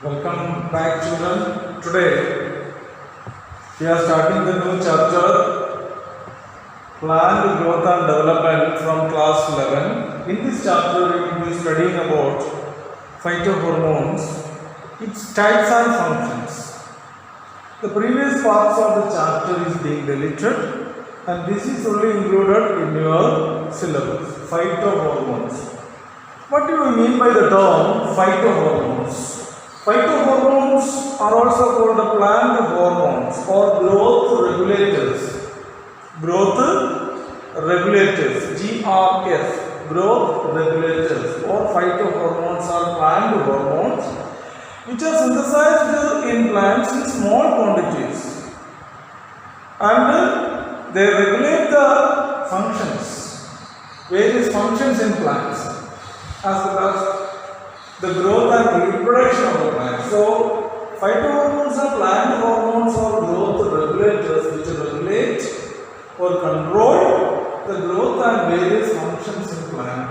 Welcome back, children. Today we are starting the new chapter, Planned Growth and Development from class 11. In this chapter, we will be studying about phytohormones, its types and functions. The previous parts of the chapter is being deleted, and this is only included in your syllabus. Phytohormones. What do you mean by the term phytohormones? Phytohormones are also called plant hormones or growth regulators. Growth regulators, GRF, growth regulators or phytohormones are plant hormones which are synthesized in plants in small quantities, and they regulate the functions, various functions in plants, as well as the growth and reproduction of the plant. So, phytohormones are plant hormones or growth regulators which regulate or control the growth and various functions in plant.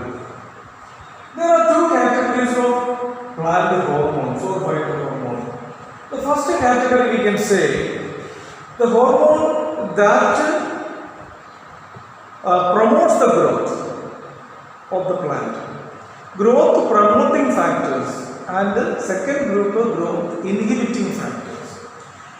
There are two categories of plant hormones or phytohormones. The first category we can say the hormone that promotes the growth of the plant. Growth promoting factors, and the second group of growth inhibiting factors.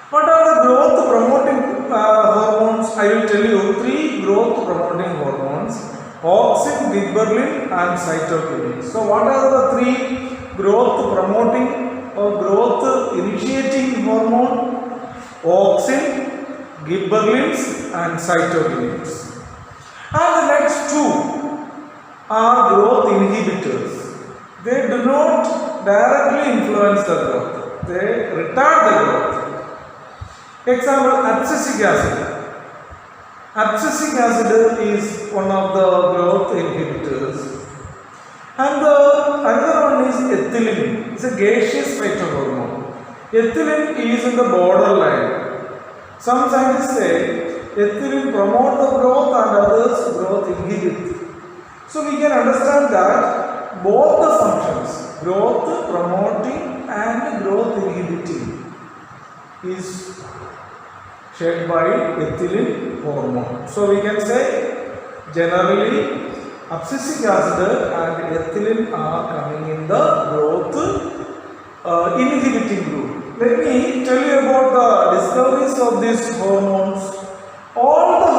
What are the growth promoting hormones? I will tell you three growth promoting hormones: auxin, gibberellin and cytokinin. So what are the three growth promoting or growth initiating hormone? Auxin, gibberellins and cytokinins. And the next two are growth inhibitors. They do not directly influence the growth. They retard the growth. Example, abscisic acid. Abscisic acid is one of the growth inhibitors. And the another one is ethylene. It's a gaseous phytohormone. Ethylene is in the borderline. Some scientists say ethylene promotes the growth and others growth inhibit. So we can understand that both the functions, growth promoting and growth inhibiting, is shared by ethylene hormone. So we can say generally abscisic acid and ethylene are coming in the growth inhibiting group. Let me tell you about the discoveries of these hormones. All the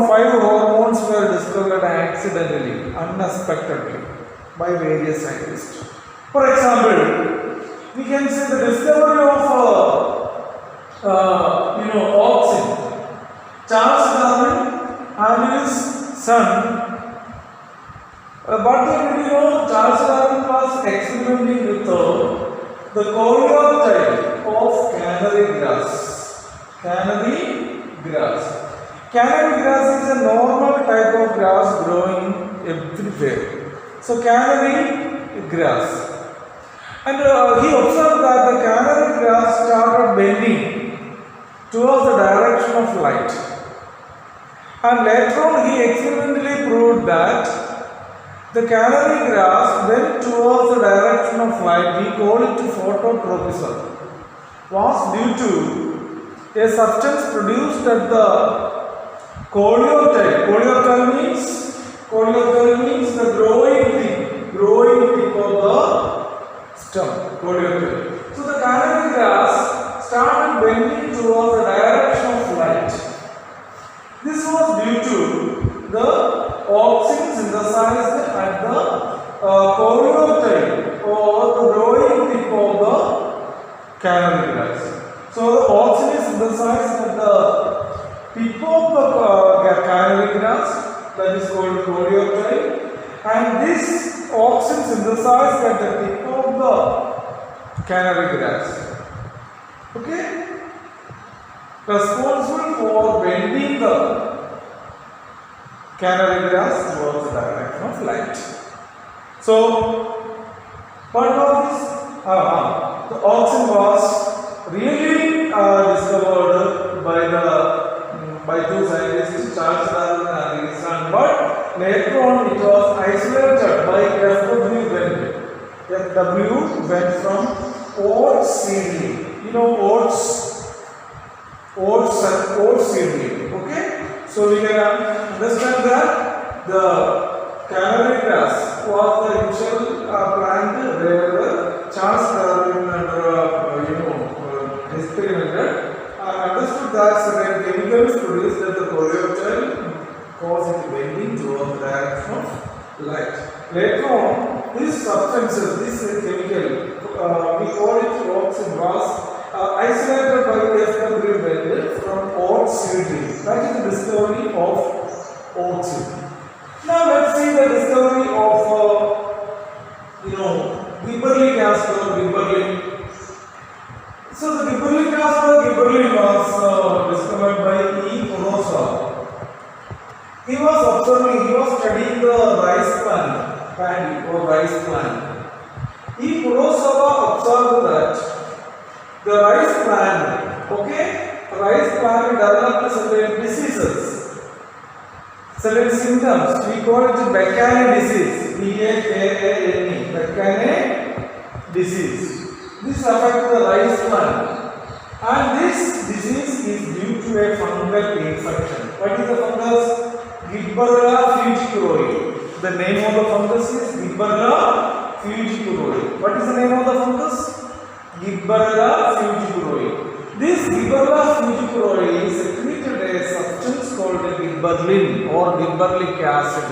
five hormones were discovered accidentally, unexpectedly by various scientists. For example, we can say the discovery of auxin. Charles Darwin and his son. But did you know Charles Darwin was experimenting with the coleoptile of canary grass. Canary grass. Canary grass is a normal type of grass growing everywhere. So canary grass. And he observed that the canary grass started bending towards the direction of light. And later on he experimentally proved that the canary grass went towards the direction of light, we call it phototropism, was due to a substance produced at the coleoptile. Coleoptile means the growing tip of the stem. Coleoptile. So the canary grass started bending towards the direction of light. This was due to the auxin synthesized at the coleoptile or the growing tip of the canary grass. So the auxin is synthesized at the tip of the canary grass, that is called coleoptile, and this auxin synthesized at the tip of the canary grass. Okay? Responsible for bending the canary grass towards the direction of light. So, what was this? The auxin was really discovered by two scientists, Charles Darwin and his son, but later on it was isolated by F.W. Wendt. F.W. went from oats seedling. You know oats seedling. Okay, so we can understand that the canary grass was the initial plant where Charles Darwin experimented and understood that certain chemicals produced at the coleoptile cause it bending towards the direction of light. Later on, these substances, this chemical, we call it oxin, was isolated by F.W. Bell from oat seedling. That is the discovery of oxin. Now let's see the discovery of gibberellic acid or gibberellin. So the gibberellic acid or gibberellin was discovered by E. Kurosawa. He was studying the rice plant, paddy or rice plant. E. Kurosawa observed that the rice plant developed certain diseases, certain symptoms. We call it Beckane disease, B-A-K-A-N-E, Beckane disease. This affects the rice plant, and this disease is due to a fungal infection. What is the fungus? Gibberella fungiculae. The name of the fungus is Gibberella fungiculae. What is the name of the fungus? Gibberella fungiculae. This Gibberella fungiculae secreted a substance called gibberellin or gibberellic acid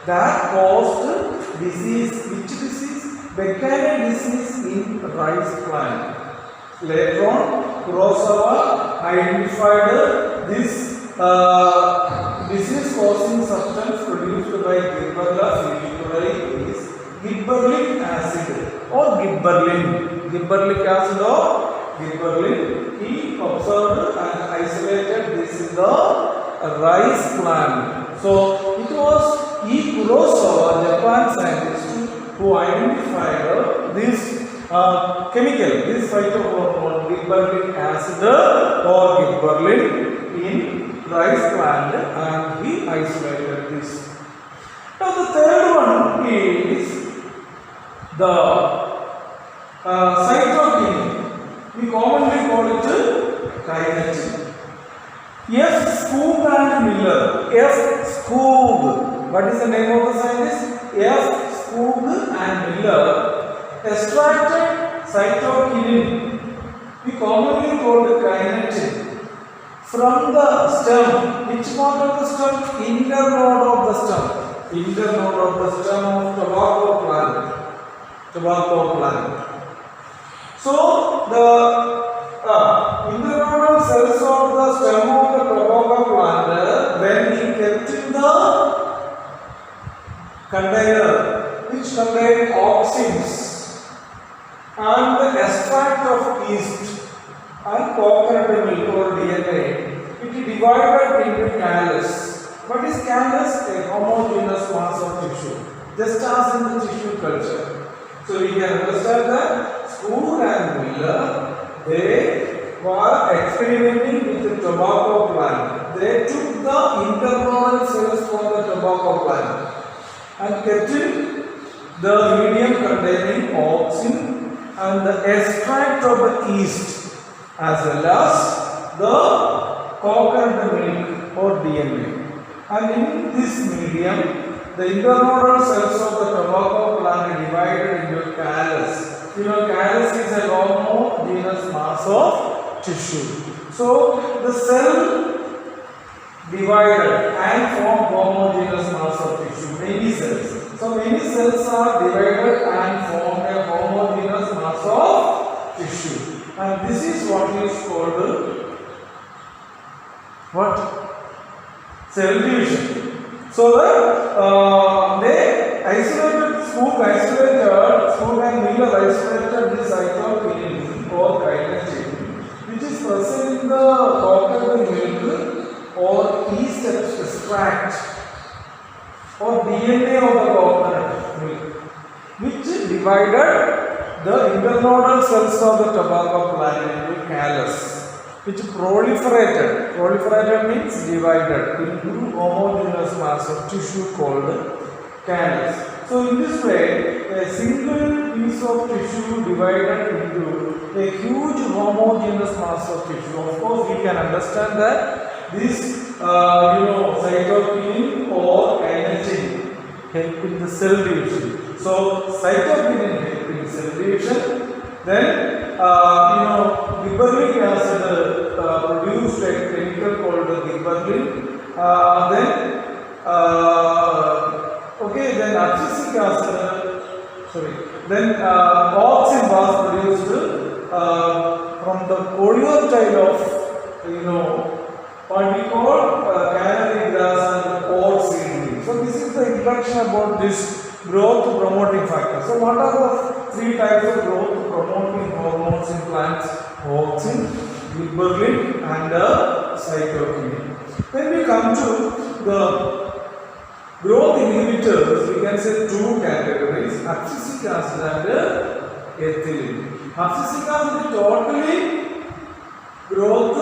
that caused disease. Which disease? Beckane disease in rice plant. Later on, Kurosawa identified this disease-causing substance produced by Gibberella fungiculae is gibberellic acid or gibberellin. Gibberellic acid or gibberellin. He observed and isolated this in the rice plant. So it was E. Kurosawa, Japan scientist, who identified this chemical, this phytohormone gibberellic acid or gibberellin in rice plant, and he isolated this. Now the third one is the cytokinin. We commonly call it kinetin. F. Skoog and Miller. F. Skoog. What is the name of the scientist? F. Skoog and Miller extracted cytokinin. We commonly call it kinetin from the stem. Which part of the stem? Internode of the stem. Internode of the stem of tobacco plant. Tobacco plant. So the internodal cells of the stem of the tobacco plant, when he kept in the container which contained auxins and the extract of yeast and coconut milk or DNA, it divided into callus. What is callus? A homogeneous mass of tissue, just as in the tissue culture. So we can understand that Skoog and Miller, they were experimenting with the tobacco plant. They took the internodal cells from the tobacco plant and kept in the medium containing auxin and the extract of the yeast as well as the coconut milk or DNA. And in this medium, the internodal cells of the tobacco plant are divided into callus. You know, callus is a homogeneous mass of tissue. So the cell divided and form homogeneous mass of tissue. Many cells. So many cells are divided and form a homogeneous mass of tissue. And this is what is called what? Cell division. So they isolated Skoog and Miller isolated this cytokinin or kinetin, which is present in the coconut milk or yeast extract or DNA of the coconut milk, which divided the internodal cells of the tobacco plant into callus, which proliferated. Proliferated means divided into homogeneous mass of tissue called callus. So in this way, a single piece piece of tissue divided into a huge homogeneous mass of tissue. Of course, we can understand that this, cytokinin or anything help in the cell division. So, cytokinin help in cell division. Then, gibberellic acid produced a chemical called gibberellin. Then abscisic acid, then auxin was produced from the coleoptile of, what we call canary grass and cord seedling. So this is the introduction about this growth promoting factor. So what are the three types of growth promoting hormones in plants? Auxin, gibberellin and cytokinin. When we come to the growth inhibitors, we can say two categories: abscisic acid and ethylene. Abscisic acid is totally growth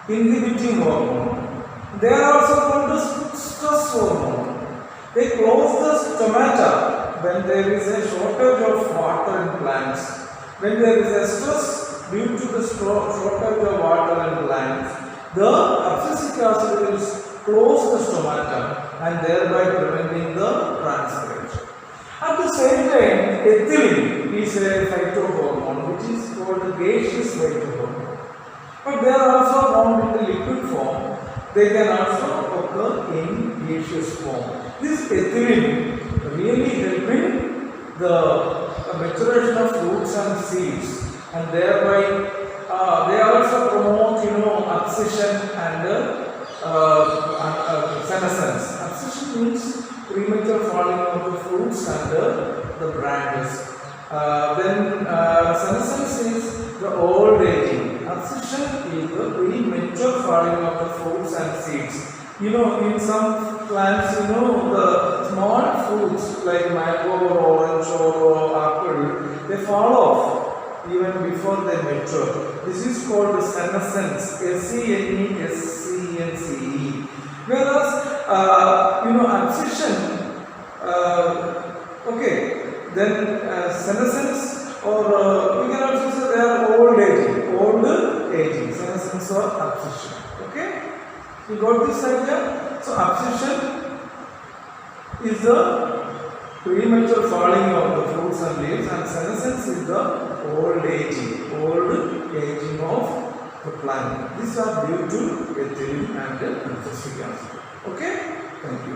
inhibiting hormone. They are also called stress hormone. They close the stomata when there is a shortage of water in plants. When there is a stress due to the shortage of water in plants, the abscisic acid will close the stomata and thereby preventing the transpiration. At the same time, ethylene is a phytohormone which is called a gaseous phytohormone. But they are also found in the liquid form. They can also occur in gaseous form. This ethylene really helping the maturation of fruits and seeds, and thereby they also promote abscission and senescence. Abscission means premature falling of the fruits and the branches. Then senescence is the old aging. Abscission is the premature falling of the fruits and seeds. In some plants, the small fruits like mango or orange or apple, they fall off even before they mature. This is called senescence. SENESCENCE. Whereas, abscission, then senescence, or we can also say they are old aging, senescence or abscission. Okay, you got this idea? So abscission is the premature falling of the fruits and leaves, and senescence is the old aging of the plant. These are due to ethylene and abscisic acid. Okay, thank you.